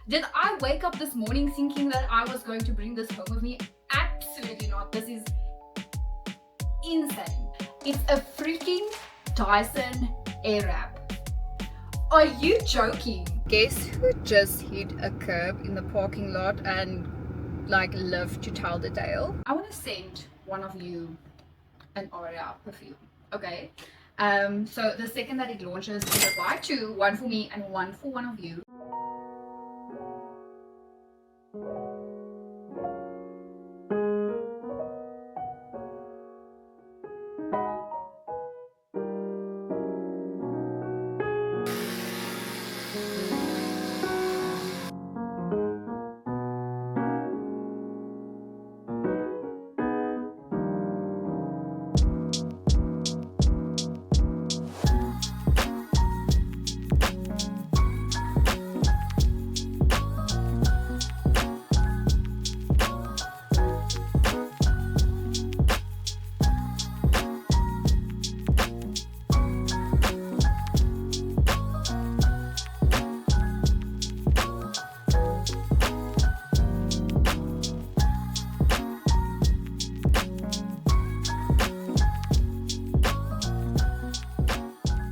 Did I wake up this morning thinking that I was going to bring this home with me? Absolutely not. This is insane. It's a freaking Dyson Airwrap. Are you joking? Guess who just hit a curb in the parking lot and lived to tell the tale? I want to send one of you an L'Oreal perfume. Okay. So the second that it launches, I'm gonna buy two, one for me and one for one of you.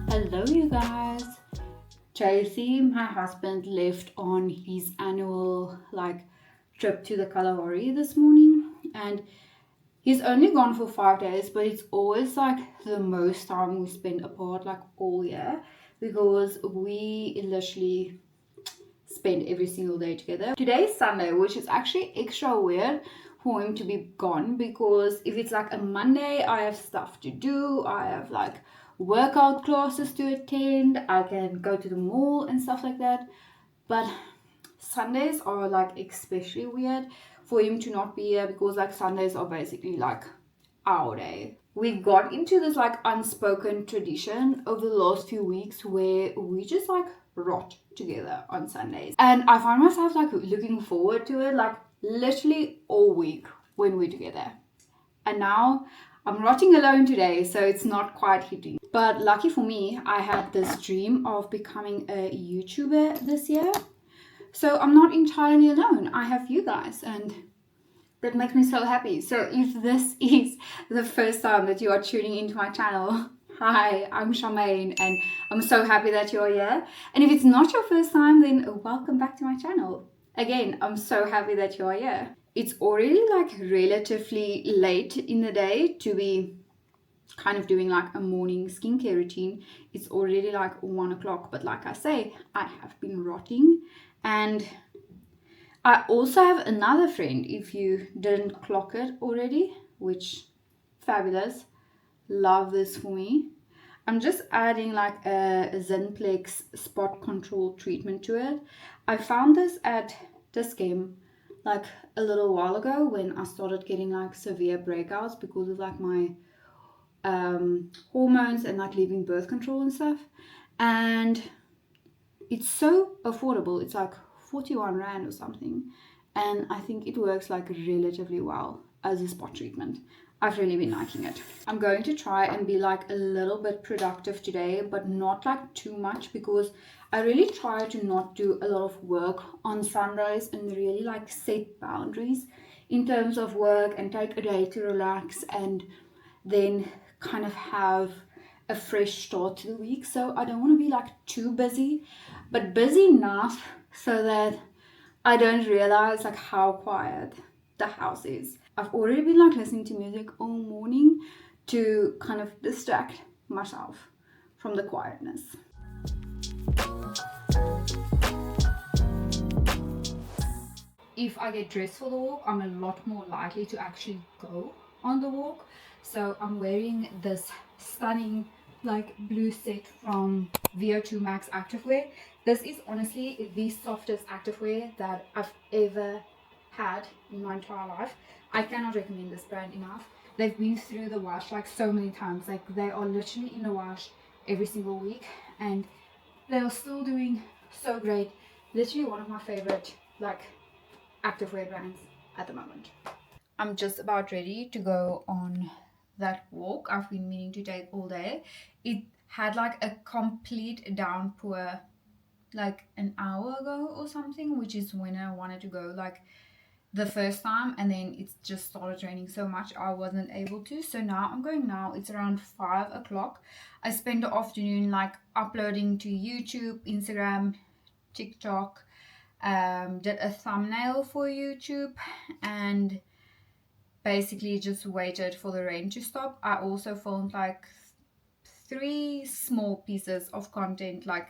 Hello you guys. Tracy, my husband, left on his annual trip to the Kalahari this morning, and he's only gone for 5 days, but it's always the most time we spend apart all year, because we literally spend every single day together. Today is Sunday, which is actually extra weird for him to be gone, because if it's a Monday, I have stuff to do, I have workout classes to attend, I can go to the mall and stuff like that. But Sundays are especially weird for him to not be here, because Sundays are basically our day. We got into this unspoken tradition over the last few weeks where we just rot together on Sundays, and I find myself looking forward to it literally all week when we're together. And now I'm rotting alone today, so it's not quite hitting. But lucky for me, I had this dream of becoming a YouTuber this year. So I'm not entirely alone. I have you guys, and that makes me so happy. So if this is the first time that you are tuning into my channel, hi, I'm Charmaine, and I'm so happy that you're here. And if it's not your first time, then welcome back to my channel. Again, I'm so happy that you're here. It's already relatively late in the day to be kind of doing a morning skincare routine. It's already 1 o'clock, but like I say, I have been rotting. And I also have another friend, if you didn't clock it already, which fabulous, love this for me. I'm just adding a Zinplex spot control treatment to it. I found this at Discam a little while ago when I started getting severe breakouts because of my hormones and leaving birth control and stuff. And it's so affordable. It's 41 Rand or something, and I think it works relatively well as a spot treatment. I've really been liking it. I'm going to try and be a little bit productive today, but not too much, because I really try to not do a lot of work on Sundays and really set boundaries in terms of work, and take a day to relax and then kind of have a fresh start to the week. So I don't want to be too busy, but busy enough so that I don't realize how quiet the house is. I've already been listening to music all morning to kind of distract myself from the quietness. If I get dressed for the walk, I'm a lot more likely to actually go on the walk. So I'm wearing this stunning blue set from VO2 Max Activewear. This is honestly the softest activewear that I've ever had in my entire life. I cannot recommend this brand enough. They've been through the wash so many times. They are literally in the wash every single week, and they are still doing so great. Literally one of my favorite activewear brands at the moment. I'm just about ready to go on that walk I've been meaning to take all day. It had a complete downpour like an hour ago or something, which is when I wanted to go like the first time, and then it just started raining so much I wasn't able to. So now I'm going now. It's around 5 o'clock. I spend the afternoon like uploading to YouTube, Instagram, TikTok, did a thumbnail for YouTube, and basically just waited for the rain to stop. I also filmed like 3 small pieces of content, like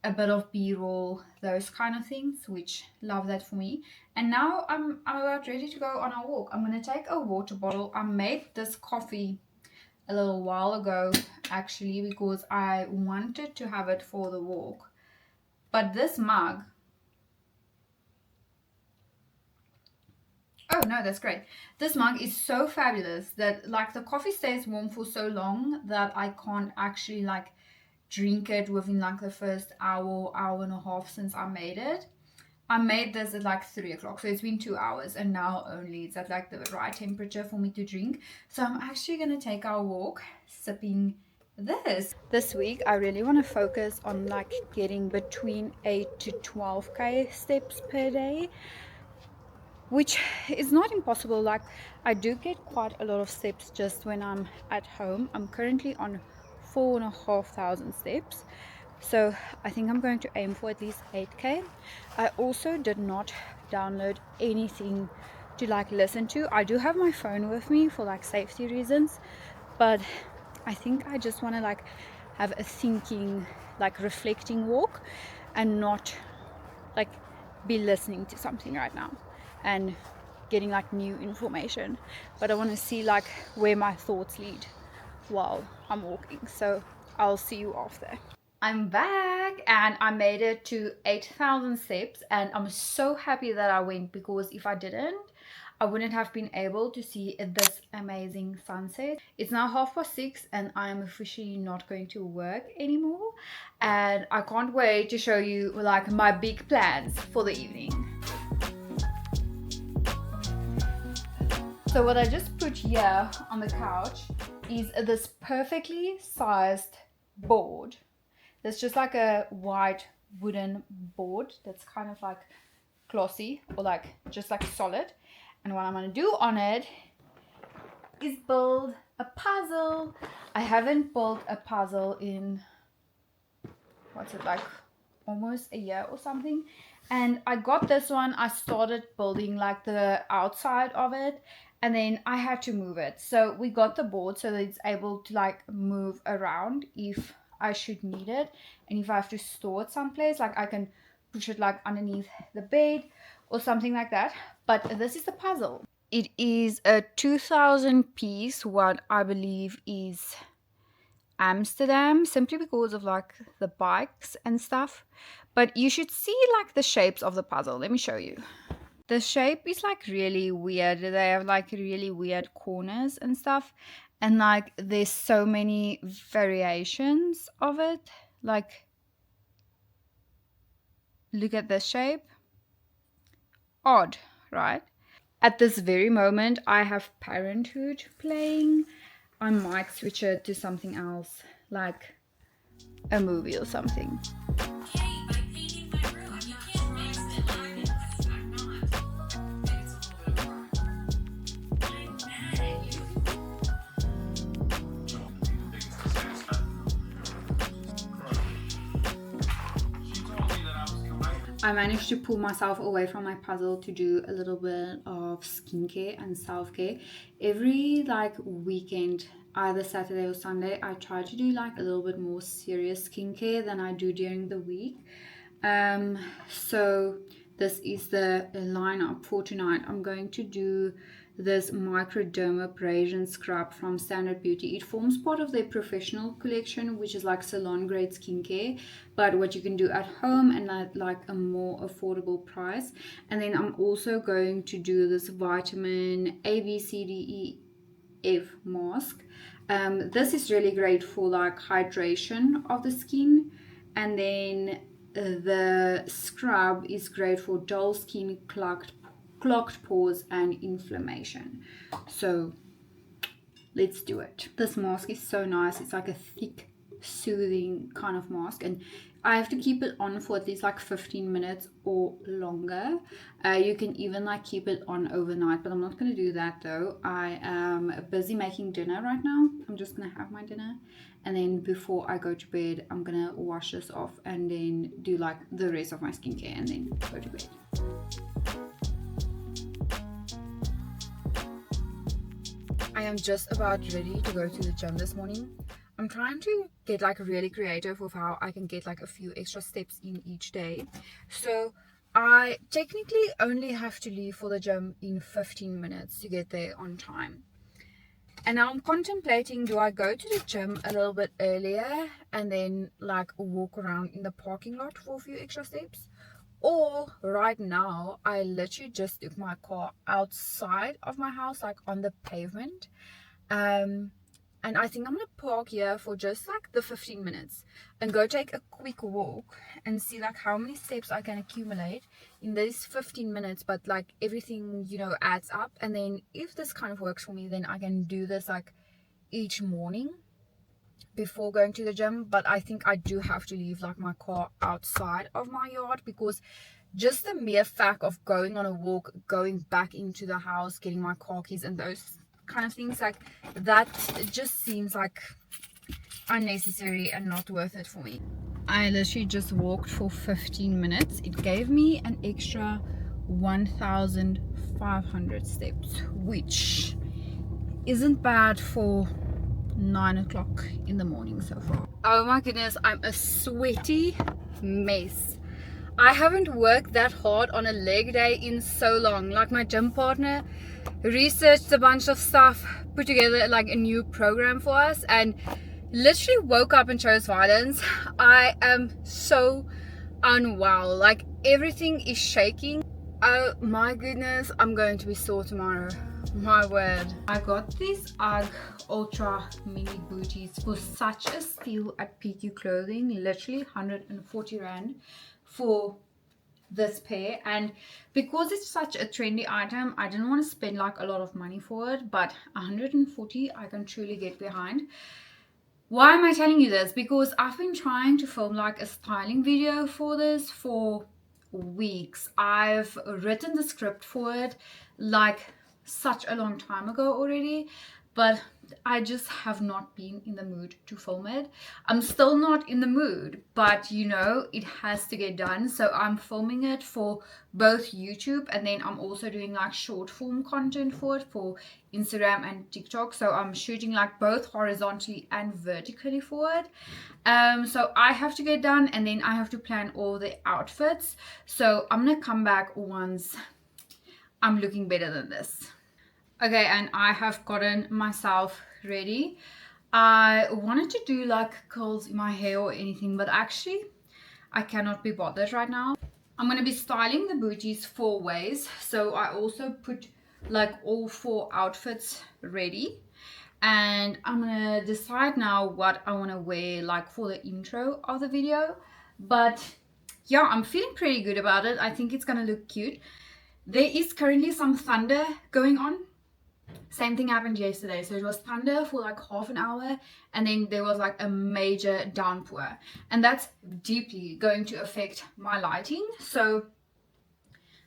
a bit of b-roll, those kind of things, which love that for me. And now I'm about ready to go on a walk. I'm going to take a water bottle. I made this coffee a little while ago actually, because I wanted to have it for the walk. But this mug, oh no, that's great. This mug is so fabulous that like the coffee stays warm for so long that I can't actually like drink it within like the first hour and a half since I made it. I made this at like 3 o'clock, so it's been 2 hours, and now only it's at like the right temperature for me to drink. So I'm actually gonna take our walk sipping this week. I really want to focus on like getting between 8 to 12k steps per day, which is not impossible. Like I do get quite a lot of steps just when I'm at home. I'm currently on 4,500 steps, so I think I'm going to aim for at least 8k. I also did not download anything to like listen to. I do have my phone with me for like safety reasons, but I think I just want to like have a thinking, like reflecting walk, and not like be listening to something right now and getting like new information. But I want to see like where my thoughts lead while I'm walking. So I'll see you after. I'm back and I made it to 8,000 steps, and I'm so happy that I went, because if I didn't, I wouldn't have been able to see this amazing sunset. It's now 6:30 and I'm officially not going to work anymore, and I can't wait to show you like my big plans for the evening. So what I just put here on the couch is this perfectly sized board. There's just like a white wooden board that's kind of like glossy, or like just like solid. And what I'm going to do on it is build a puzzle. I haven't built a puzzle in, what's it, like almost a year or something. And I got this one. I started building like the outside of it, and then I had to move it. So we got the board so that it's able to like move around if I should need it, and if I have to store it someplace, like I can push it like underneath the bed or something like that. But this is the puzzle. It is a 2,000 piece, what I believe is Amsterdam, simply because of like the bikes and stuff. But you should see like the shapes of the puzzle. Let me show you. The shape is like really weird. They have like really weird corners and stuff, and like there's so many variations of it. Like look at this shape. Odd, right? At this very moment I have Parenthood playing. I might switch it to something else, like a movie or something. I managed to pull myself away from my puzzle to do a little bit of skincare and self-care. Every like weekend, either Saturday or Sunday, I try to do like a little bit more serious skincare than I do during the week. So this is the lineup for tonight. I'm going to do this microdermabrasion scrub from Standard Beauty. It forms part of their professional collection, which is like salon grade skincare, but what you can do at home and at like a more affordable price. And then I'm also going to do this vitamin A, B, C, D, E, F mask. This is really great for like hydration of the skin. And then the scrub is great for dull skin, clogged pores and inflammation. So let's do it. This mask is so nice. It's like a thick, soothing kind of mask, and I have to keep it on for at least like 15 minutes or longer. You can even like keep it on overnight, but I'm not going to do that though. I am busy making dinner right now. I'm just going to have my dinner, and then before I go to bed, I'm going to wash this off and then do like the rest of my skincare and then go to bed. I am just about ready to go to the gym this morning. I'm trying to get like really creative with how I can get like a few extra steps in each day. So I technically only have to leave for the gym in 15 minutes to get there on time. And now I'm contemplating, do I go to the gym a little bit earlier and then like walk around in the parking lot for a few extra steps? Or right now, I literally just took my car outside of my house, like on the pavement. And I think I'm gonna park here for just like the 15 minutes and go take a quick walk and see like how many steps I can accumulate in these 15 minutes. But like everything, you know, adds up. And then if this kind of works for me, then I can do this like each morning before going to the gym. But I think I do have to leave like my car outside of my yard, because just the mere fact of going on a walk, going back into the house, getting my car keys and those kind of things, like that just seems like unnecessary and not worth it for me. I literally just walked for 15 minutes. It gave me an extra 1,500 steps, which isn't bad for 9 o'clock in the morning so far. Oh my goodness, I'm a sweaty mess. I haven't worked that hard on a leg day in so long. Like my gym partner researched a bunch of stuff, put together like a new program for us, and literally woke up and chose violence. I am so unwell. Like everything is shaking. Oh my goodness, I'm going to be sore tomorrow. My word. I got these UGG Ultra Mini Booties for such a steal at PQ Clothing. Literally 140 Rand for this pair, and because it's such a trendy item, I didn't want to spend like a lot of money for it, but 140 I can truly get behind. Why am I telling you this? Because I've been trying to film like a styling video for this for weeks. I've written the script for it like such a long time ago already, but I just have not been in the mood to film it. I'm still not in the mood, but you know, it has to get done. So I'm filming it for both YouTube, and then I'm also doing like short form content for it for Instagram and TikTok. So I'm shooting like both horizontally and vertically for it. So I have to get done, and then I have to plan all the outfits. So I'm gonna come back once I'm looking better than this. Okay, and I have gotten myself ready. I wanted to do like curls in my hair or anything, but actually I cannot be bothered right now. I'm going to be styling the booties 4 ways. So I also put like all 4 outfits ready. And I'm going to decide now what I want to wear like for the intro of the video. But yeah, I'm feeling pretty good about it. I think it's going to look cute. There is currently some thunder going on. Same thing happened yesterday. So it was thunder for like half an hour, and then there was like a major downpour, and that's deeply going to affect my lighting. So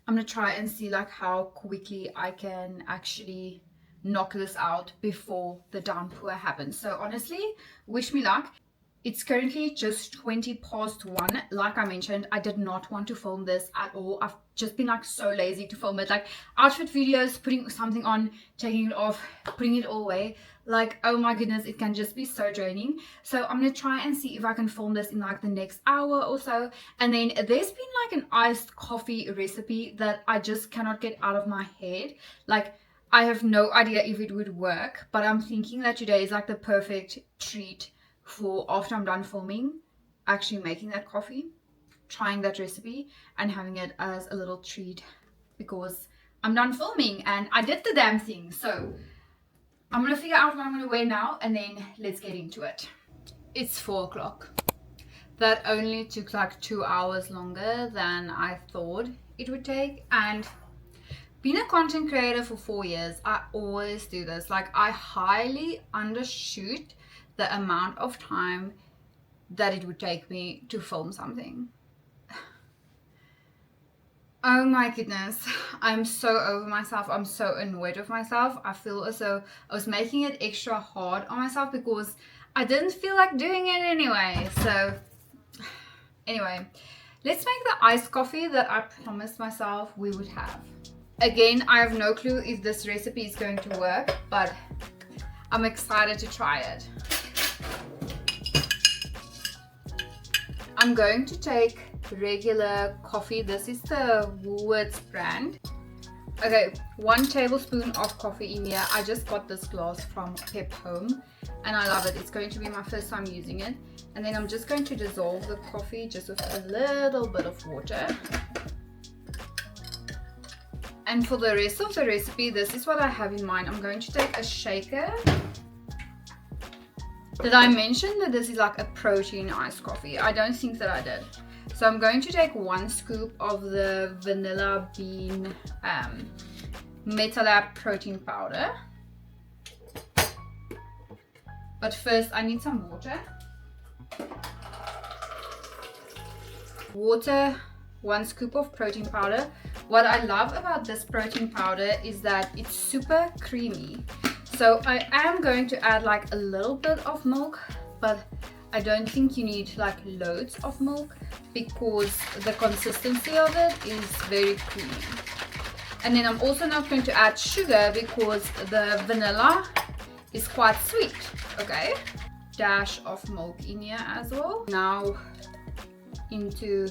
I'm gonna try and see like how quickly I can actually knock this out before the downpour happens. So honestly, wish me luck. It's currently just 20 past 1. Like I mentioned, I did not want to film this at all. I've just been like so lazy to film it. Like outfit videos, putting something on, taking it off, putting it all away. Like, oh my goodness, it can just be so draining. So I'm going to try and see if I can film this in like the next hour or so. And then there's been like an iced coffee recipe that I just cannot get out of my head. Like, I have no idea if it would work, but I'm thinking that today is like the perfect treat for after I'm done filming, actually making that coffee, trying that recipe, and having it as a little treat, because I'm done filming and I did the damn thing. So I'm gonna figure out what I'm gonna wear now, and then let's get into it. It's 4 o'clock. That only took like 2 hours longer than I thought it would take. And being a content creator for 4 years, I always do this. Like, I highly undershoot the amount of time that it would take me to film something. Oh my goodness, I'm so over myself. I'm so annoyed with myself. I feel as though I was making it extra hard on myself because I didn't feel like doing it anyway. So anyway, let's make the iced coffee that I promised myself we would have. Again, I have no clue if this recipe is going to work, but I'm excited to try it. I'm going to take regular coffee. This is the Woolworths brand. Okay, 1 tablespoon of coffee in here. I just got this glass from Pep Home and I love it. It's going to be my first time using it. And then I'm just going to dissolve the coffee just with a little bit of water. And for the rest of the recipe, this is what I have in mind. I'm going to take a shaker. Did I mention that this is like a protein iced coffee? I don't think that I did. So I'm going to take 1 scoop of the vanilla bean Metalab protein powder. But first I need some water. Water, 1 scoop of protein powder. What I love about this protein powder is that it's super creamy. So I am going to add like a little bit of milk, but I don't think you need like loads of milk because the consistency of it is very creamy. And then I'm also not going to add sugar because the vanilla is quite sweet. Okay, dash of milk in here as well. Now into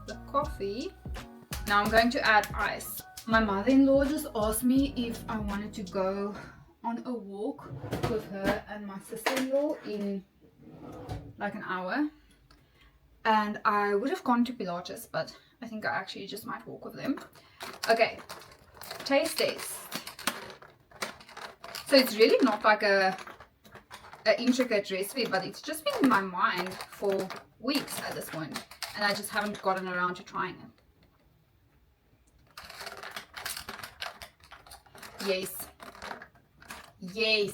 the coffee. Now I'm going to add ice. My mother-in-law just asked me if I wanted to go on a walk with her and my sister-in-law in like an hour, and I would have gone to Pilates, but I think I actually just might walk with them. Okay, taste test. So it's really not like a intricate recipe, but it's just been in my mind for weeks at this point, and I just haven't gotten around to trying it. Yes. Yes.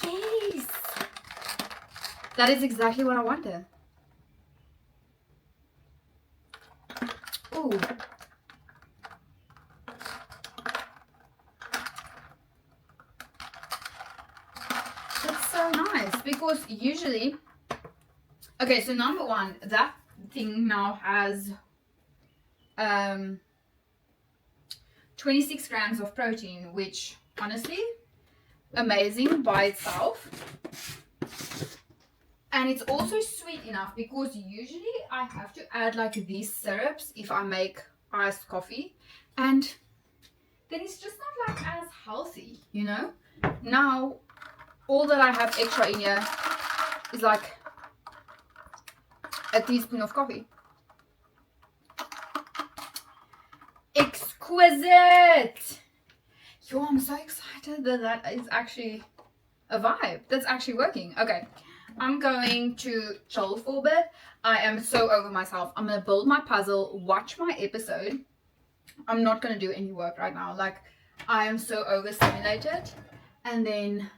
Yes. That is exactly what I wanted. Ooh. That's so nice because usually, okay, so number 1, that thing now has 26 grams of protein, which honestly, amazing by itself. And it's also sweet enough because usually I have to add like these syrups if I make iced coffee, and then it's just not like as healthy, you know. Now all that I have extra in here is like a teaspoon of coffee. Exquisite. Yo, I'm so excited that that is actually a vibe that's actually working. Okay, I'm going to chill for a bit. I am so over myself. I'm gonna build my puzzle, watch my episode. I'm not gonna do any work right now. Like, I am so overstimulated, and then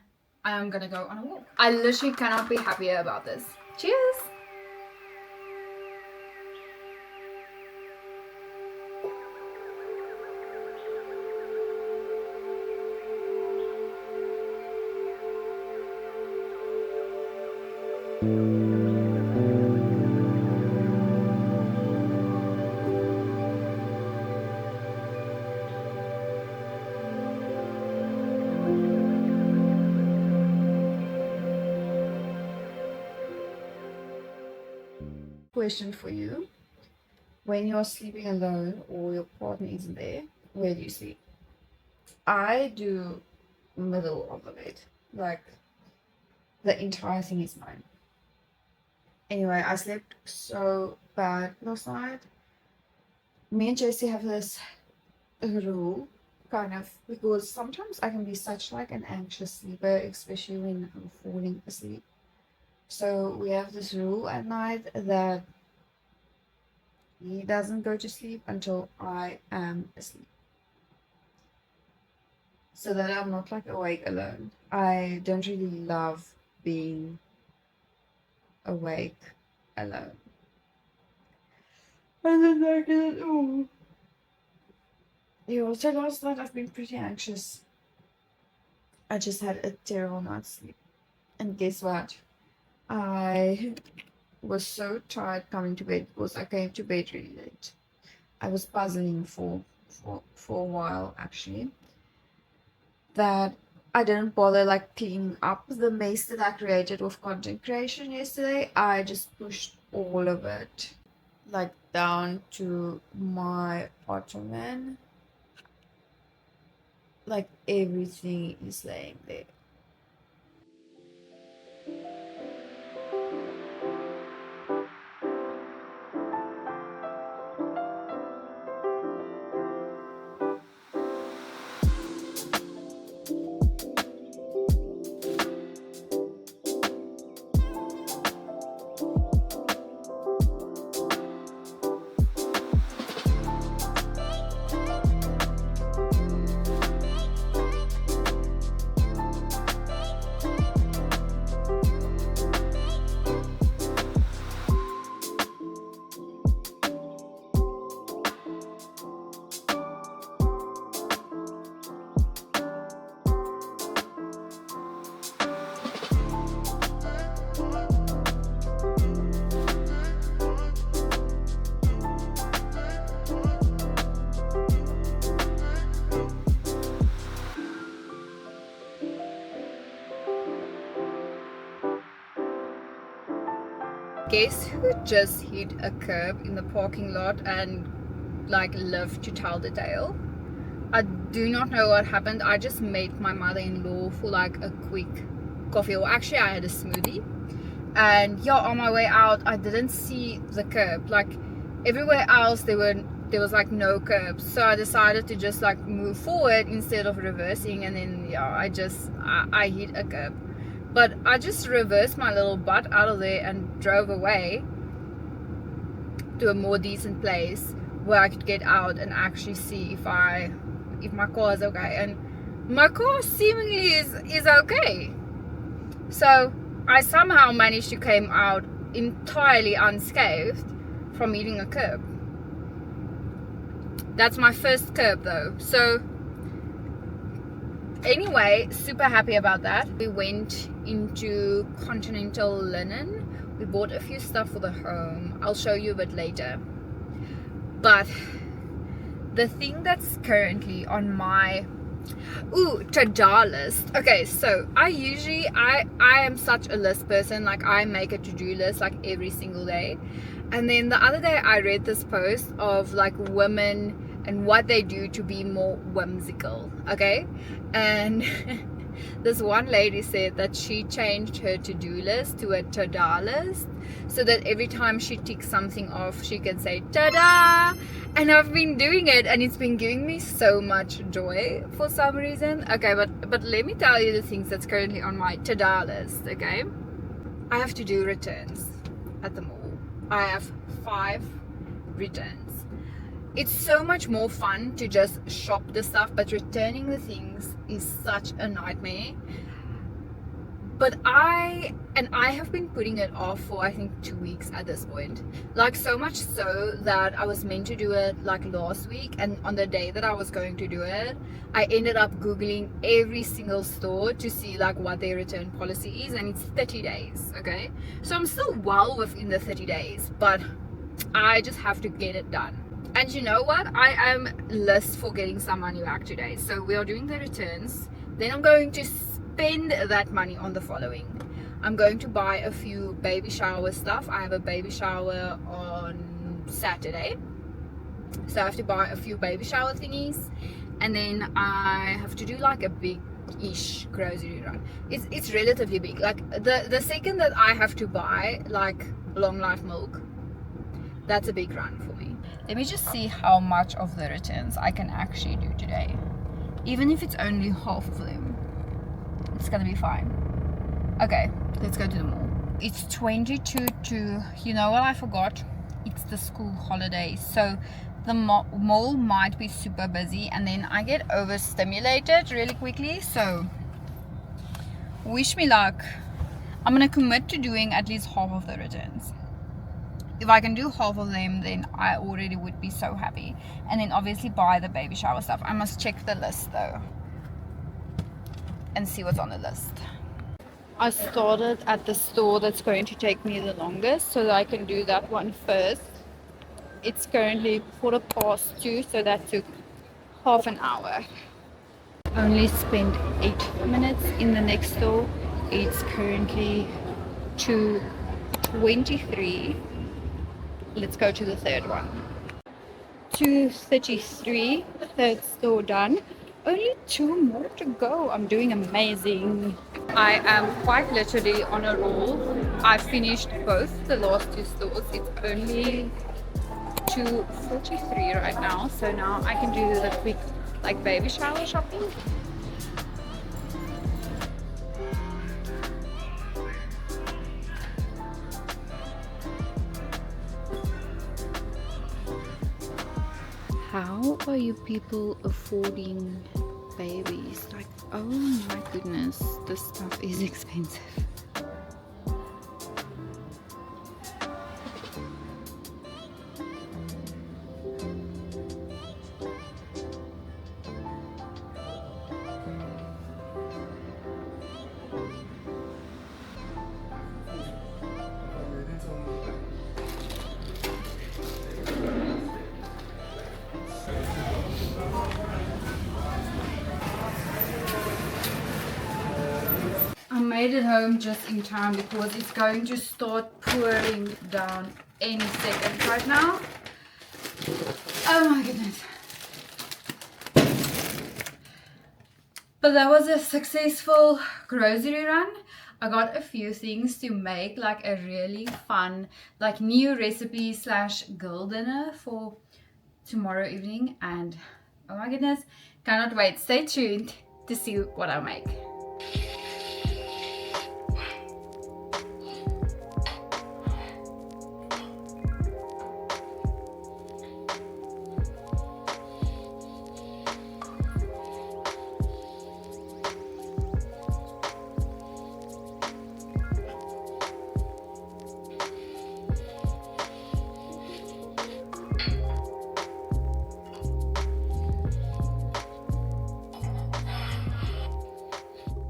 I am gonna go on a walk. I literally cannot be happier about this. Cheers. Question for you. When you're sleeping alone or your partner isn't there, where do you sleep? I do middle of the bed. Like, the entire thing is mine. Anyway, I slept so bad last night. Me and JC have this rule, kind of, because sometimes I can be such like an anxious sleeper, especially when I'm falling asleep. So we have this rule at night that he doesn't go to sleep until I am asleep, so that I'm not like awake alone. I don't really love being awake alone. And then I did, oh. Yeah, also last night I've been pretty anxious. I just had a terrible night's sleep. And guess what? I was so tired coming to bed because I came to bed really late. I was puzzling for a while actually, that I didn't bother like cleaning up the mess that I created with content creation yesterday. I just pushed all of it like down to my ottoman. Like everything is laying there. Guess who just hit a curb in the parking lot and like lived to tell the tale? I do not know what happened. I just made my mother-in-law for like a quick coffee, or actually I had a smoothie, and yeah, on my way out I didn't see the curb. Like everywhere else there was like no curbs, so I decided to just like move forward instead of reversing, and then yeah, I hit a curb. But I just reversed my little butt out of there and drove away to a more decent place where I could get out and actually see if my car is okay. And my car seemingly is okay. So I somehow managed to come out entirely unscathed from hitting a curb. That's my first curb though. So anyway, super happy about that. We went into Continental Linen. We bought a few stuff for the home. I'll show you a bit later. But the thing that's currently on my to-do list. Okay, so I am such a list person. Like I make a to-do list like every single day. And then the other day I read this post of like women and what they do to be more whimsical, okay? And this one lady said that she changed her to-do list to a ta-da list, so that every time she ticks something off, she can say ta-da. And I've been doing it, and it's been giving me so much joy for some reason. Okay, but let me tell you the things that's currently on my ta-da list, okay? I have to do returns at the mall. I have 5 returns. It's so much more fun to just shop the stuff, but returning the things is such a nightmare. But I have been putting it off for I think 2 weeks at this point. Like so much so that I was meant to do it like last week, and on the day that I was going to do it, I ended up Googling every single store to see like what their return policy is, and it's 30 days, okay? So I'm still well within the 30 days, but I just have to get it done. And you know what? I am list for getting some money back today. So we are doing the returns. Then I'm going to spend that money on the following. I'm going to buy a few baby shower stuff. I have a baby shower on Saturday. So I have to buy a few baby shower thingies. And then I have to do like a big-ish grocery run. It's relatively big. Like the second that I have to buy like long life milk, that's a big run for me. Let me just see how much of the returns I can actually do today. Even if it's only half of them, it's gonna be fine. Okay, let's go to the mall. It's 22 to, you know what I forgot? It's the school holidays. So the mall might be super busy, and then I get overstimulated really quickly. So wish me luck. I'm gonna commit to doing at least half of the returns. If I can do half of them, then I already would be so happy. And then obviously buy the baby shower stuff. I must check the list though and see what's on the list. I started at the store that's going to take me the longest so that I can do that one first. It's currently 2:15, so that took half an hour. Only spent 8 minutes in the next store. It's currently 2:23. Let's go to the third one. 2:33, third store done. Only 2 more to go. I'm doing amazing. I am quite literally on a roll. I finished both the last 2 stores. It's only 2:43 right now, so now I can do the quick like baby shower shopping. How are you people affording babies? Like, oh my goodness, this stuff is expensive. I made it home just in time because it's going to start pouring down any second right now. Oh my goodness. But that was a successful grocery run. I got a few things to make like a really fun like new recipe / girl dinner for tomorrow evening, and oh my goodness, cannot wait. Stay tuned to see what I make.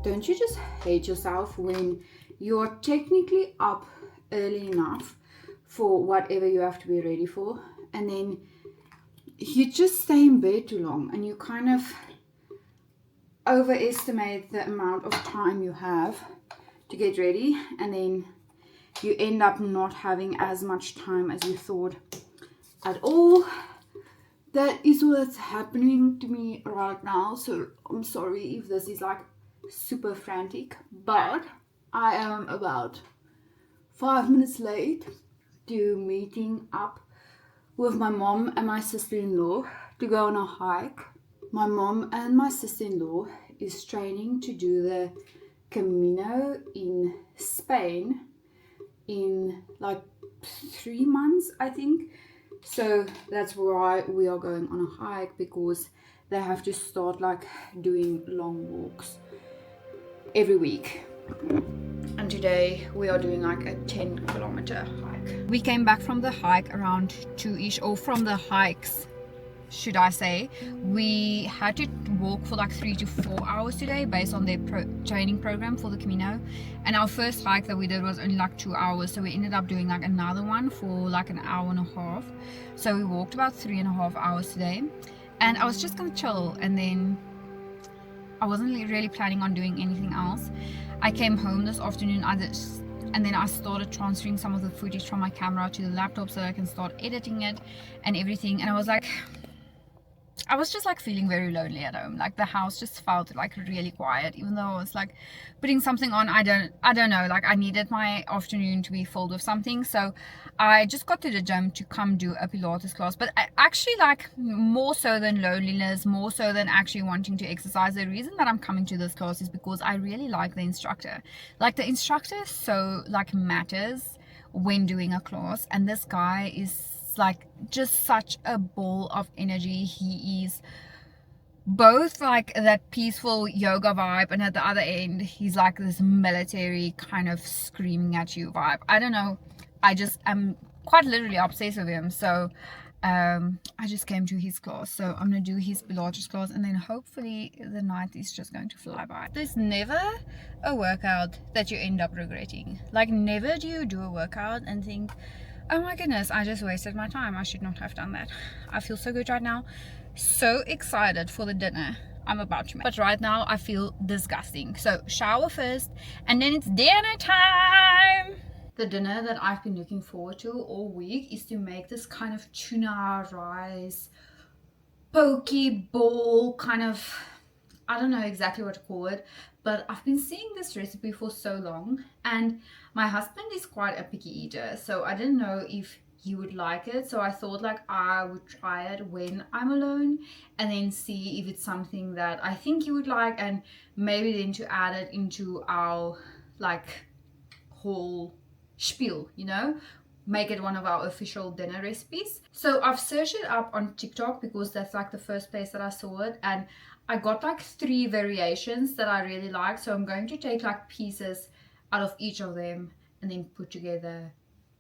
Don't you just hate yourself when you're technically up early enough for whatever you have to be ready for, and then you just stay in bed too long and you kind of overestimate the amount of time you have to get ready, and then you end up not having as much time as you thought at all. That is what's happening to me right now, so I'm sorry if this is like super frantic, but I am about 5 minutes late to meeting up with my mom and my sister-in-law to go on a hike. My mom and my sister-in-law is training to do the Camino in Spain in like 3 months, I think. So that's why we are going on a hike, because they have to start like doing long walks every week. And today we are doing like a 10-kilometer hike. We came back from the hike around 2ish, or from the hikes should I say. We had to walk for like 3 to 4 hours today based on their training program for the Camino, and our first hike that we did was only like 2 hours, so we ended up doing like another one for like an hour and a half. So we walked about 3.5 hours today, and I was just gonna chill, and then I wasn't really planning on doing anything else. I came home this afternoon, and then I started transferring some of the footage from my camera to the laptop so that I can start editing it and everything. And I was just like feeling very lonely at home. Like the house just felt like really quiet, even though I was like putting something on. I don't know, like I needed my afternoon to be filled with something. So I just got to the gym to come do a Pilates class. But I actually, like, more so than loneliness, more so than actually wanting to exercise, the reason that I'm coming to this class is because I really like the instructor. Like the instructor so like matters when doing a class, and this guy is like just such a ball of energy. He is both like that peaceful yoga vibe, and at the other end he's like this military kind of screaming at you vibe. I don't know, I just am quite literally obsessed with him. So I just came to his class, so I'm gonna do his Pilates class, and then hopefully the night is just going to fly by. There's never a workout that you end up regretting. Like, never do you do a workout and think, oh my goodness, I just wasted my time, I should not have done that. I feel so good right now, so excited for the dinner I'm about to make, but right now I feel disgusting. So shower first, and then it's dinner time. The dinner that I've been looking forward to all week is to make this kind of tuna rice poke bowl kind of, I don't know exactly what to call it, but I've been seeing this recipe for so long, and my husband is quite a picky eater, so I didn't know if he would like it. So I thought like I would try it when I'm alone and then see if it's something that I think he would like, and maybe then to add it into our like whole spiel, you know, make it one of our official dinner recipes. So I've searched it up on TikTok because that's like the first place that I saw it, and I got like 3 variations that I really like. So I'm going to take like pieces out of each of them and then put together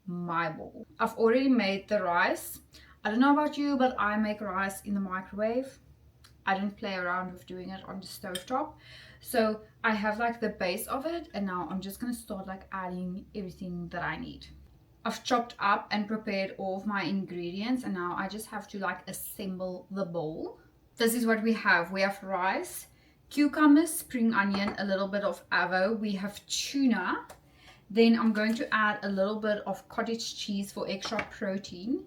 my bowl. I've already made the rice. I don't know about you, but I make rice in the microwave. I don't play around with doing it on the stovetop. So I have like the base of it, and now I'm just gonna start like adding everything that I need. I've chopped up and prepared all of my ingredients, and now I just have to like assemble the bowl. This is what we have. We have rice, cucumbers, spring onion, a little bit of avo. We have tuna. Then I'm going to add a little bit of cottage cheese for extra protein.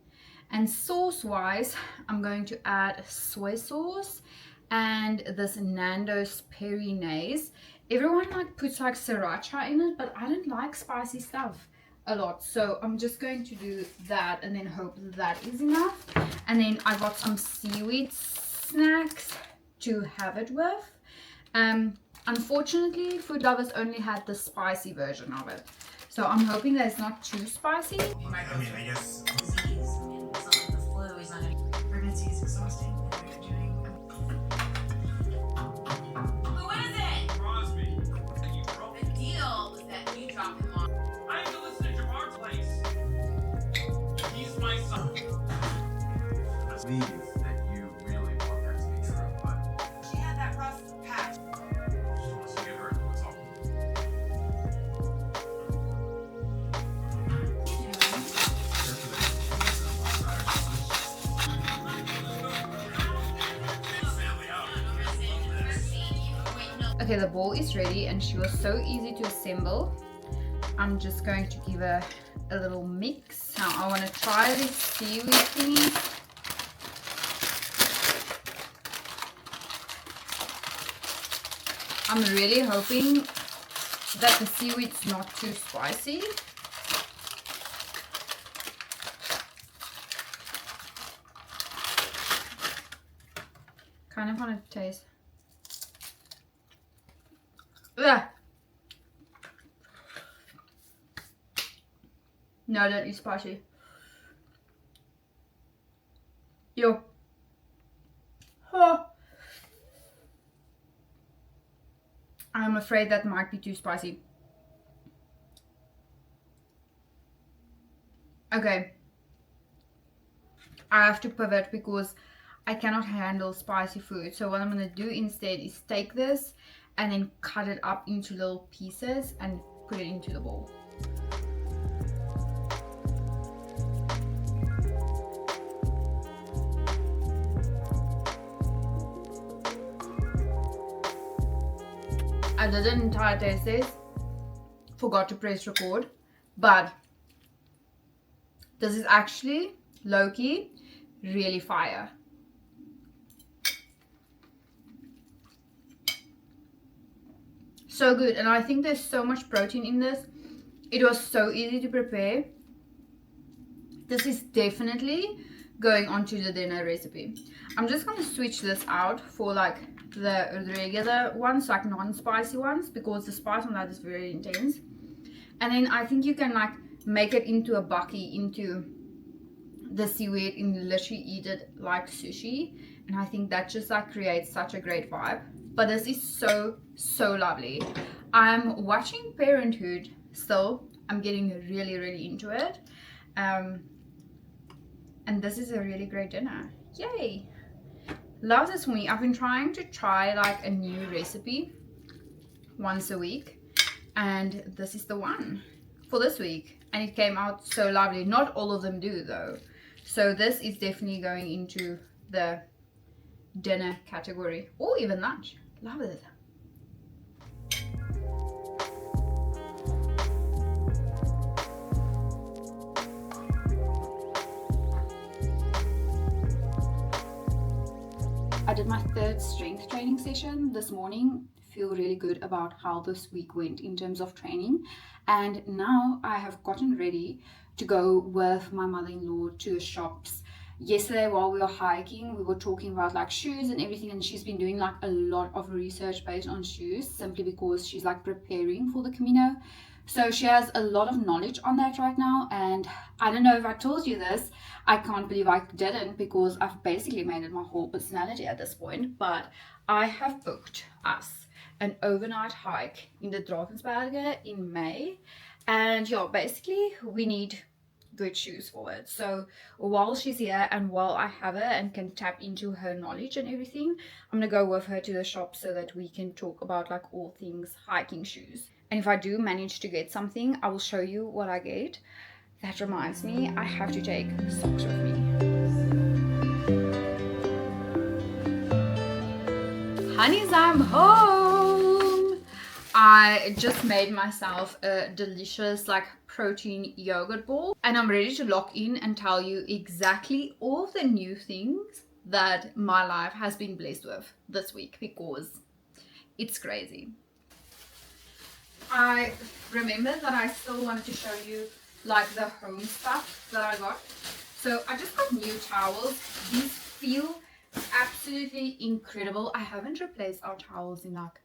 And sauce wise, I'm going to add soy sauce and this Nando's Perinaise. Everyone like puts like sriracha in it, but I don't like spicy stuff a lot, so I'm just going to do that and then hope that is enough. And then I got some seaweed snacks to have it with. Unfortunately, Food Lovers only had the spicy version of it, so I'm hoping that it's not too spicy. I mean, I guess disease. I mean, it's not like the flu. He's not gonna. Pregnancy is exhausting. Who is it? Crosby. You broke the deal was that you dropped him off. I have to listen to Jamar's place. He's my son. That's me. That you really want that to be true, but she had that rough patch. She wants to get hurt. That's all. Okay, the bowl is ready and she was so easy to assemble. I'm just going to give her a little mix. Now I want to try this seaweed thingy. I'm really hoping that the seaweed's not too spicy. Kind of want to taste. Ugh. No, that is spicy. Yo. Oh. I'm afraid that might be too spicy. Okay. I have to pivot because I cannot handle spicy food. So what I'm going to do instead is take this and then cut it up into little pieces and put it into the bowl. I did an entire taste test, forgot to press record, but this is actually low-key really fire. So good, and I think there's so much protein in this. It was so easy to prepare. This is definitely going onto the dinner recipe. I'm just going to switch this out for like the regular ones, like non-spicy ones, because the spice on that is very intense. And then I think you can like make it into a bucky, into the seaweed, and literally eat it like sushi. and I think that just like creates such a great vibe. But this is so lovely. I'm watching Parenthood still. I'm getting really into it, and this is a really great dinner. Yay, love this for me. I've been trying to try like a new recipe once a week, and this is the one for this week, and it came out so lovely. Not all of them do though, so this is definitely going into the dinner category or even lunch. Love it. I did my third strength training session this morning. Feel really good about how this week went in terms of training, and now I have gotten ready to go with my mother-in-law to the shops. Yesterday while we were hiking, we were talking about like shoes and everything, and she's been doing like a lot of research based on shoes simply because she's like preparing for the Camino. So she has a lot of knowledge on that right now, and I don't know if I told you this. I can't believe I didn't, because I've basically made it my whole personality at this point. But I have booked us an overnight hike in the Drakensberge in May, and yeah, basically we need good shoes for it. So while she's here and while I have her and can tap into her knowledge and everything, I'm gonna go with her to the shop so that we can talk about like all things hiking shoes. And if I do manage to get something, I will show you what I get. That reminds me, I have to take socks with me. Honeys, I'm home. I just made myself a delicious like protein yogurt ball, and I'm ready to lock in and tell you exactly all the new things that my life has been blessed with this week, because it's crazy. I remember that I still wanted to show you like the home stuff that I got. So I just got new towels. These feel absolutely incredible. I haven't replaced our towels in like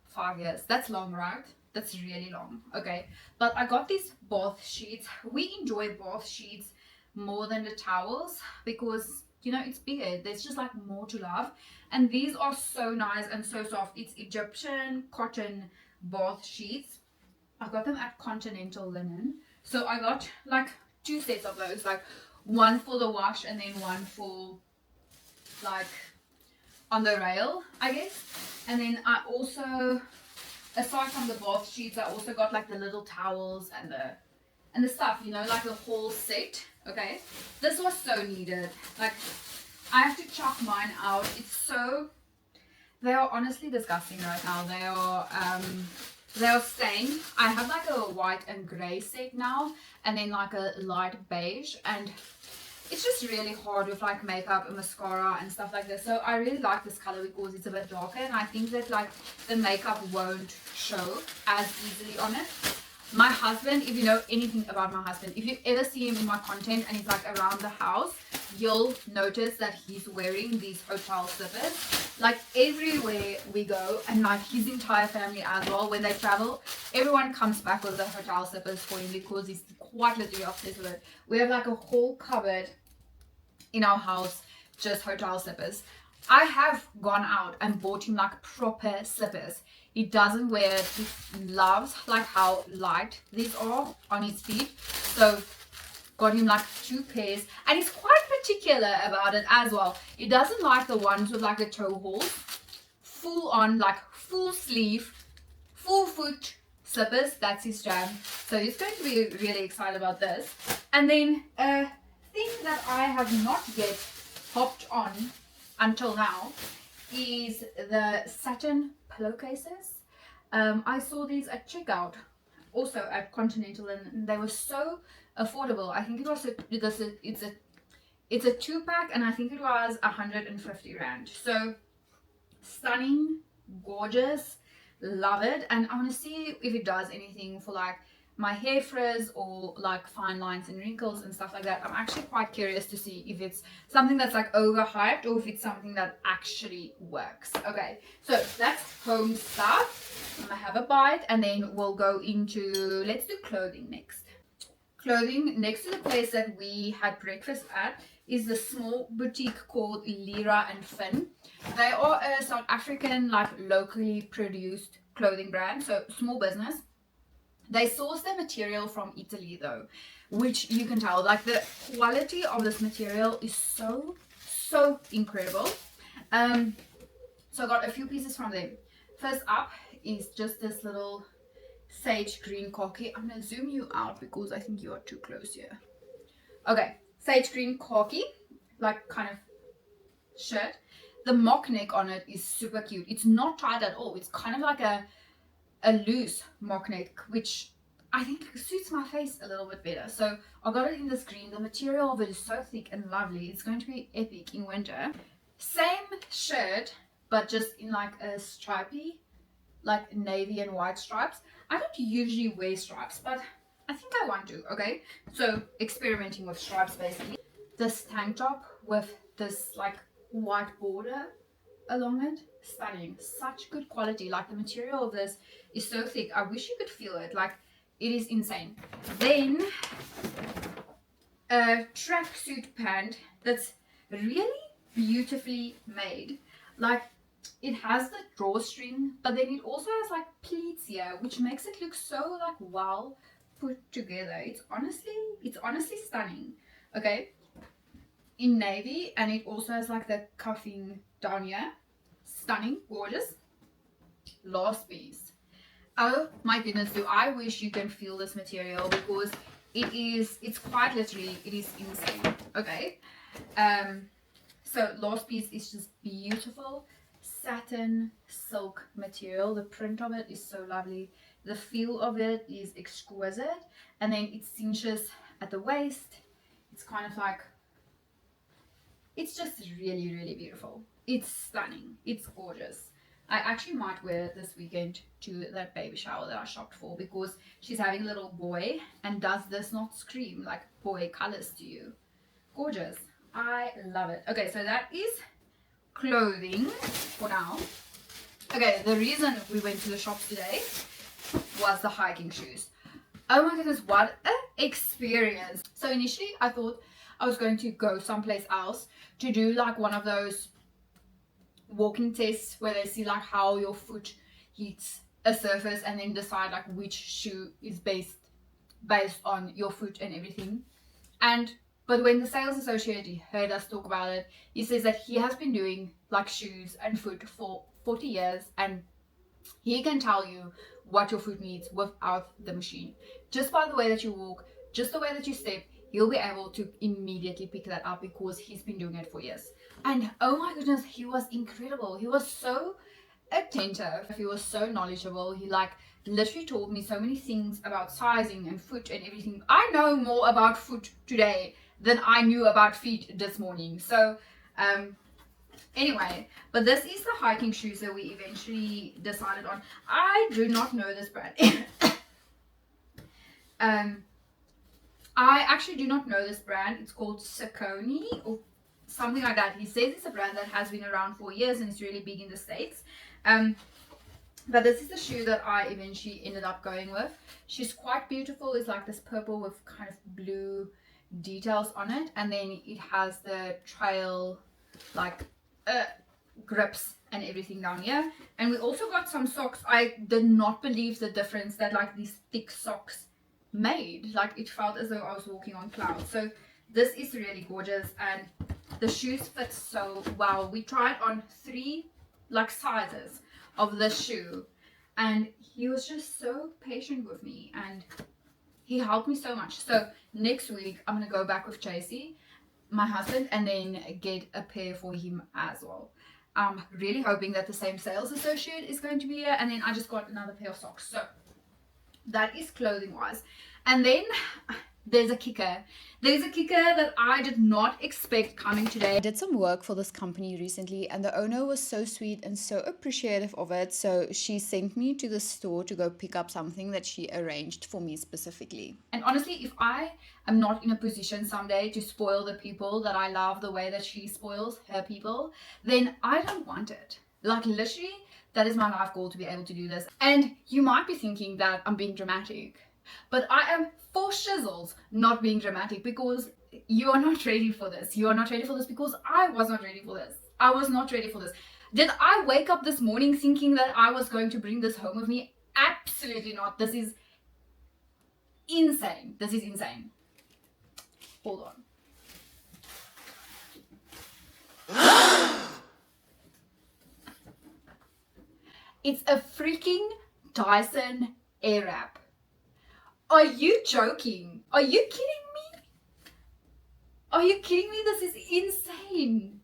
5 years. That's long, right? That's really long. Okay, but I got these bath sheets. We enjoy bath sheets more than the towels because, you know, it's bigger. There's just like more to love. And these are so nice and so soft. It's Egyptian cotton bath sheets. I got them at Continental Linen. So I got like 2 sets of those, like one for the wash and then one for like on the rail, I guess. And then I also, aside from the bath sheets, I also got like the little towels and the stuff, you know, like the whole set. Okay, this was so needed. Like I have to chuck mine out. It's so, they are honestly disgusting right now. They are stained. I have like a white and grey set now, and then like a light beige, and it's just really hard with like makeup and mascara and stuff like this. So I really like this color because it's a bit darker, and I think that like the makeup won't show as easily on it. My husband, if you know anything about my husband, if you ever see him in my content and he's like around the house, you'll notice that he's wearing these hotel slippers like everywhere we go, and like his entire family as well. When they travel, everyone comes back with the hotel slippers for him because he's quite literally obsessed with it. We have like a whole cupboard in our house just hotel slippers. I have gone out and bought him like proper slippers. He doesn't wear it. He loves like how light these are on his feet. So got him like 2 pairs, and he's quite particular about it as well. He doesn't like the ones with like the toe holes. Full on, like full sleeve, full foot slippers. That's his jam. So he's going to be really excited about this. And then a thing that I have not yet hopped on until now is the satin pillowcases. I saw these at checkout, also at Continental, and they were so affordable. I think it was it's a 2-pack, and I think it was 150 rand. So stunning, gorgeous, love it. And I want to see if it does anything for like my hair frizz or like fine lines and wrinkles and stuff like that. I'm actually quite curious to see if it's something that's like overhyped or if it's something that actually works. Okay, so that's home stuff. I'm gonna have a bite, and then we'll go into, let's do clothing next. Clothing next to the place that we had breakfast at. is the small boutique called Lira and Finn. They are a South African, like locally produced clothing brand, so small business. They source their material from Italy though, which you can tell, like the quality of this material is so incredible. So I got a few pieces from them. First up is just this little sage green khaki. I'm gonna zoom you out because I think you are too close here. Okay, sage green khaki, like kind of shirt. The mock neck on it is super cute. It's not tight at all. It's kind of like a loose mock neck, which I think suits my face a little bit better. So I got it in this green. The material of it is so thick and lovely. It's going to be epic in winter. Same shirt, but just in like a stripy, like navy and white stripes. I don't usually wear stripes, but I think I want to. Okay, so experimenting with stripes basically. This tank top with this like white border along it, stunning. Such good quality. Like the material of this is so thick. I wish you could feel it. Like it is insane. Then a tracksuit pant that's really beautifully made. Like it has the drawstring, but then it also has like pleats here, which makes it look so like well put together. It's honestly stunning. Okay, in navy, and it also has like the cuffing down here. Stunning, gorgeous. Last piece. Oh my goodness, do I wish you can feel this material, because it's quite literally, it is insane. Okay, so last piece is just beautiful satin silk material. The print of it is so lovely. The feel of it is exquisite, and then it cinches at the waist. It's kind of like, it's just really beautiful. It's stunning. It's gorgeous. I actually might wear it this weekend to that baby shower that I shopped for, because she's having a little boy, and does this not scream like boy colors to you? Gorgeous. I love it. Okay, so that is clothing for now. Okay, the reason we went to the shops today was the hiking shoes. Oh my goodness, what an experience. So initially I thought I was going to go someplace else to do like one of those walking tests where they see like how your foot hits a surface, and then decide like which shoe is based on your foot and everything. But when the sales associate heard us talk about it, he says that he has been doing like shoes and foot for 40 years, and he can tell you what your foot needs without the machine. Just by the way that you walk, just the way that you step, he'll be able to immediately pick that up, because he's been doing it for years. And oh my goodness, he was incredible. He was so attentive. He was so knowledgeable. He like literally told me so many things about sizing and foot and everything. I know more about foot today than I knew about feet this morning. So anyway, but this is the hiking shoes that we eventually decided on. I do not know this brand. I actually do not know this brand. It's called Saucony or something like that. He says it's a brand that has been around for years and it's really big in the States. But this is the shoe that I eventually ended up going with. She's quite beautiful. It's like this purple with kind of blue details on it, and then it has the trail like grips and everything down here. And we also got some socks. I did not believe the difference that like these thick socks made. Like it felt as though I was walking on clouds. So this is really gorgeous, and the shoes fit so well. We tried on 3 like sizes of this shoe, and he was just so patient with me, and he helped me so much. So next week I'm gonna go back with Chasey, my husband, and then get a pair for him as well. I'm really hoping that the same sales associate is going to be here, and then I just got another pair of socks. So that is clothing wise. And then there's a kicker. There's a kicker that I did not expect coming today. I did some work for this company recently, and the owner was so sweet and so appreciative of it. So she sent me to the store to go pick up something that she arranged for me specifically. And honestly, if I am not in a position someday to spoil the people that I love the way that she spoils her people, then I don't want it. Like literally, that is my life goal, to be able to do this. And you might be thinking that I'm being dramatic. But I am for shizzles not being dramatic, because you are not ready for this. You are not ready for this because I was not ready for this. I was not ready for this. Did I wake up this morning thinking that I was going to bring this home with me? Absolutely not. This is insane. This is insane. Hold on. It's a freaking Dyson Airwrap. Are you joking? Are you kidding me? Are you kidding me? This is insane.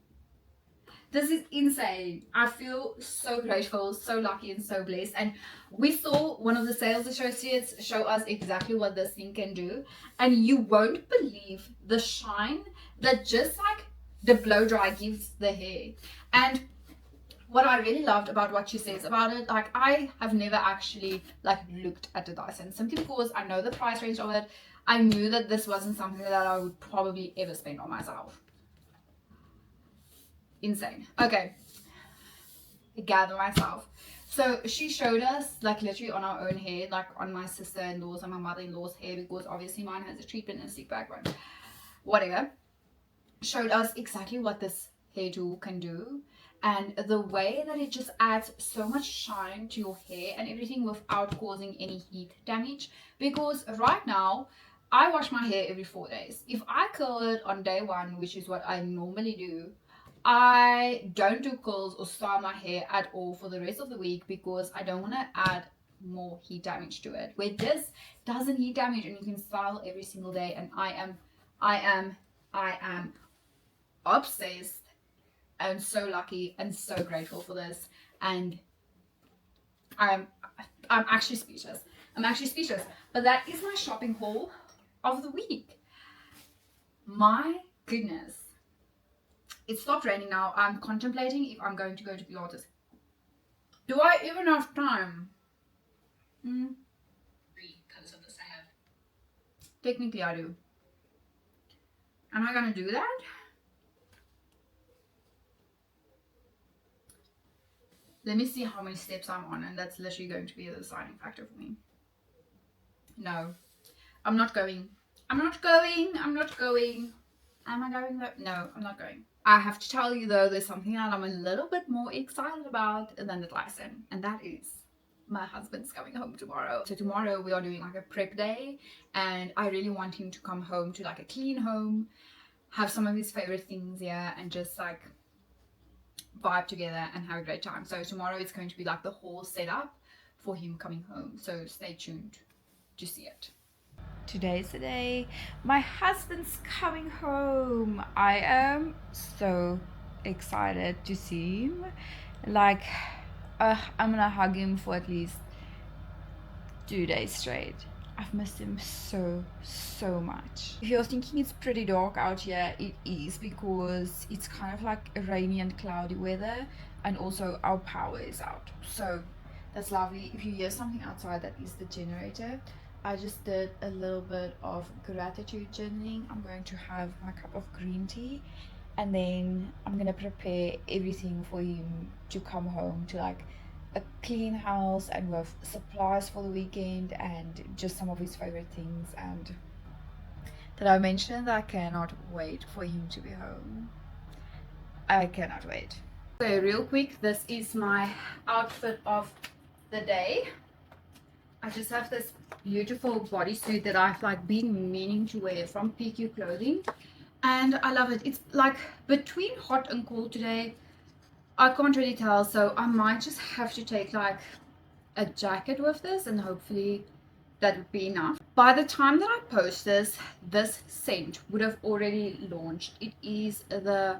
This is insane. I feel so grateful, so lucky, and so blessed. And we saw one of the sales associates show us exactly what this thing can do. And you won't believe the shine that just like the blow dry gives the hair. And what I really loved about what she says about it, like I have never actually like looked at the Dyson, simply because I know the price range of it. I knew that this wasn't something that I would probably ever spend on myself. Insane. Okay, gather myself. So she showed us like literally on our own hair, like on my sister-in-law's and my mother-in-law's hair, because obviously mine has a treatment and a stick background, whatever. Showed us exactly what this hair tool can do, and the way that it just adds so much shine to your hair and everything without causing any heat damage. Because right now I wash my hair every 4 days. If I curl it on day one, which is what I normally do, I don't do curls or style my hair at all for the rest of the week, because I don't want to add more heat damage to it. Where this doesn't heat damage and you can style every single day. And I am obsessed and so lucky and so grateful for this. And I'm actually speechless. But that is my shopping haul of the week. My goodness. It stopped raining now. I'm contemplating if I'm going to go to Pilates. Do I even have time? Because of this, I have. Technically, I do. Am I going to do that? Let me see how many steps I'm on, and that's literally going to be the deciding factor for me. No, I'm not going. Am I going though? No, I'm not going. I have to tell you though, there's something that I'm a little bit more excited about than the Dyson, and that is my husband's coming home tomorrow. So tomorrow we are doing like a prep day, and I really want him to come home to like a clean home, have some of his favorite things here, and just like vibe together and have a great time. So tomorrow it's going to be like the whole setup for him coming home, so stay tuned to see it. Today's the day my husband's coming home. I am so excited to see him. Like I'm gonna hug him for at least 2 days straight. I've missed him so much. If you're thinking it's pretty dark out here, it is, because it's kind of like rainy and cloudy weather, and also our power is out, so that's lovely. If you hear something outside, that is the generator. I just did a little bit of gratitude journaling. I'm going to have my cup of green tea, and then I'm gonna prepare everything for him to come home to, like a clean house and with supplies for the weekend and just some of his favorite things. And did I mention that I cannot wait for him to be home? I cannot wait. So real quick, this is my outfit of the day. I just have this beautiful bodysuit that I've like been meaning to wear from PQ Clothing, and I love it. It's like between hot and cold today. I can't really tell, so I might just have to take like a jacket with this, and hopefully that would be enough. By the time that I post this scent would have already launched. It is the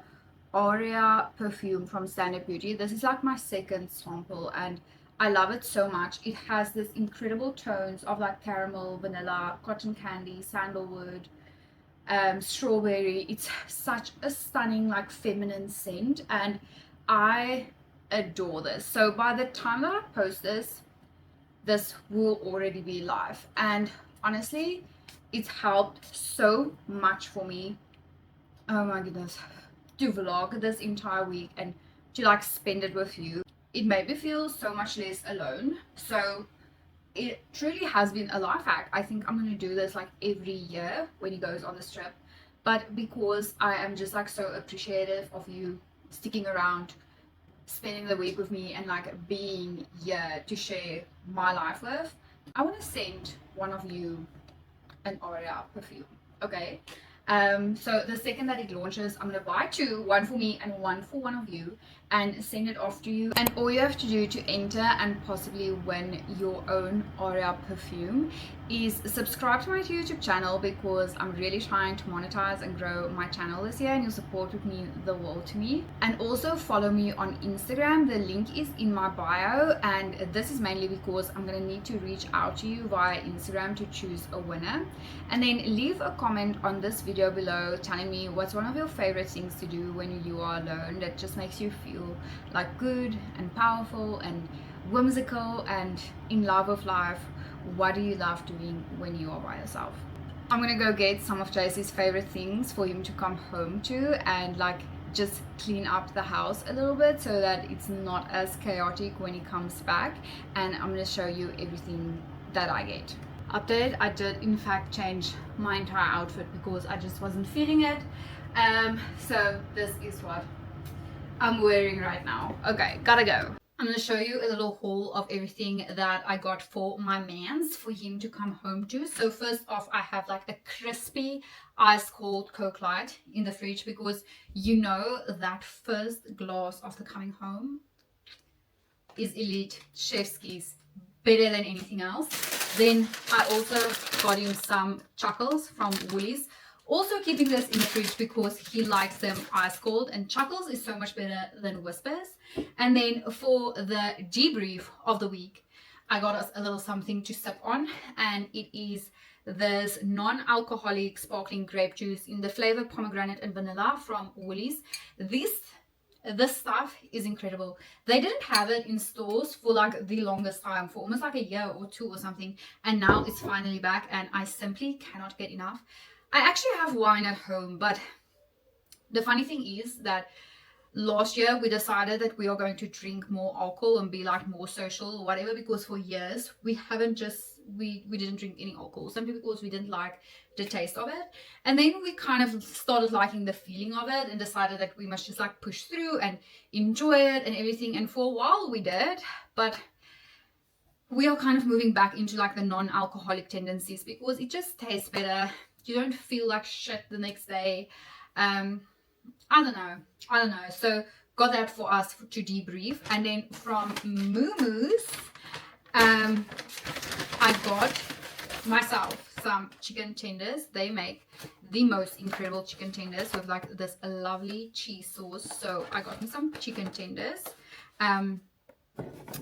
Aria perfume from Standard Beauty. This is like my second sample, and I love it so much. It has this incredible tones of like caramel, vanilla, cotton candy, sandalwood, strawberry. It's such a stunning like feminine scent, and I adore this. So by the time that I post this will already be live, and honestly it's helped so much for me, oh my goodness, to vlog this entire week and to like spend it with you. It made me feel so much less alone. So it truly has been a life hack. I think I'm going to do this like every year when he goes on this trip, but because I am just like so appreciative of you sticking around, spending the week with me, and like being here to share my life with, I want to send one of you an Aria perfume. Okay, so the second that it launches, I'm gonna buy two, one for me and one for one of you, and send it off to you. And all you have to do to enter and possibly win your own Aria perfume is subscribe to my YouTube channel, because I'm really trying to monetize and grow my channel this year, and your support would mean the world to me. And also follow me on Instagram. The link is in my bio, and this is mainly because I'm gonna need to reach out to you via Instagram to choose a winner. And then leave a comment on this video below telling me what's one of your favorite things to do when you are alone that just makes you feel like good and powerful and whimsical and in love with life. What do you love doing when you are by yourself? I'm gonna go get some of Jaycee's favorite things for him to come home to, and like just clean up the house a little bit so that it's not as chaotic when he comes back. And I'm gonna show you everything that I get. Update, I did in fact change my entire outfit because I just wasn't feeling it. So this is what I'm wearing right now. Okay, gotta go. I'm gonna show you a little haul of everything that I got for my mans for him to come home to. So first off, I have like a crispy ice cold Coke Light in the fridge, because you know that first glass after coming home is elite, chef's kiss, better than anything else. Then I also got him some Chuckles from Woolies. Also keeping this in the fridge because he likes them ice cold, and Chuckles is so much better than Whispers. And then for the debrief of the week, I got us a little something to sip on, and it is this non-alcoholic sparkling grape juice in the flavor pomegranate and vanilla from Woolies. This stuff is incredible. They didn't have it in stores for like the longest time, for almost like a year or two or something, and now it's finally back, and I simply cannot get enough. I actually have wine at home, but the funny thing is that last year we decided that we are going to drink more alcohol and be like more social or whatever, because for years we didn't drink any alcohol, simply because we didn't like the taste of it. And then we kind of started liking the feeling of it and decided that we must just like push through and enjoy it and everything. And for a while we did, but we are kind of moving back into like the non-alcoholic tendencies because it just tastes better. You don't feel like shit the next day. I don't know. So got that for us to debrief. And then from Moo-Moo's, I got myself some chicken tenders. They make the most incredible chicken tenders with like this lovely cheese sauce. So I got me some chicken tenders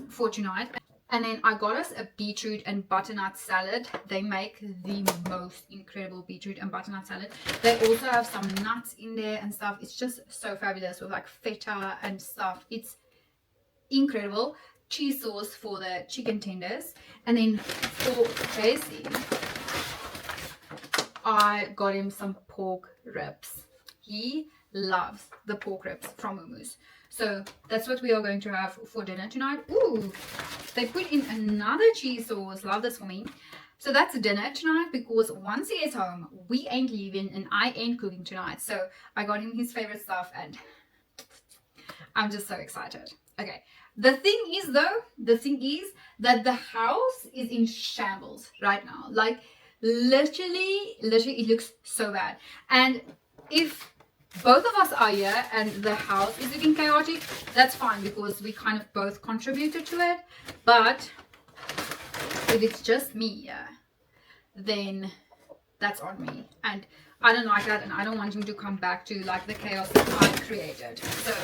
for tonight. And then I got us a beetroot and butternut salad. They make the most incredible beetroot and butternut salad. They also have some nuts in there and stuff. It's just so fabulous with like feta and stuff. It's incredible. Cheese sauce for the chicken tenders. And then for Jaycee, I got him some pork ribs. He loves the pork ribs from Moo-Moo's. So that's what we are going to have for dinner tonight. Ooh, they put in another cheese sauce. Love this for me. So that's dinner tonight, because once he gets home, we ain't leaving and I ain't cooking tonight. So I got him his favorite stuff and I'm just so excited. Okay. The thing is that the house is in shambles right now. Like literally it looks so bad. And if both of us are here and the house is looking chaotic, that's fine, because we kind of both contributed to it. But if it's just me, then that's on me, and I don't like that, and I don't want him to come back to like the chaos that I created. So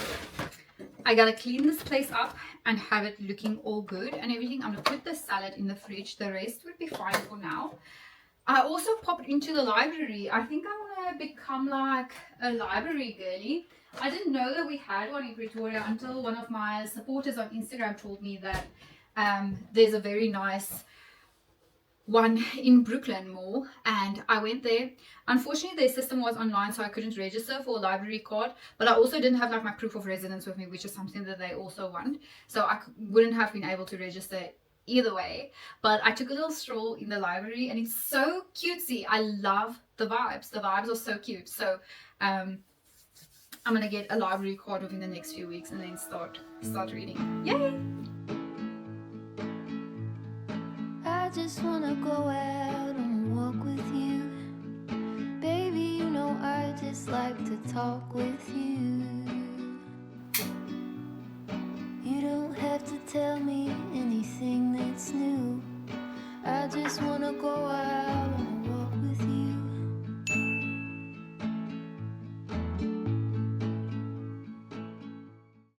I gotta clean this place up and have it looking all good and everything. I'm gonna put the salad in the fridge. The rest would be fine for now. I also popped into the library. I think I want to become like a library girly. I didn't know that we had one in Pretoria until one of my supporters on Instagram told me that there's a very nice one in Brooklyn Mall, and I went there. Unfortunately, their system was online, so I couldn't register for a library card, but I also didn't have like my proof of residence with me, which is something that they also want. So I wouldn't have been able to register either way. But I took a little stroll in the library and it's so cutesy. I love the vibes. The vibes are so cute. So I'm gonna get a library card within the next few weeks and then start reading. Yay! I just wanna go out and walk with you. Baby, you know I just like to talk with you. You don't have to tell me anything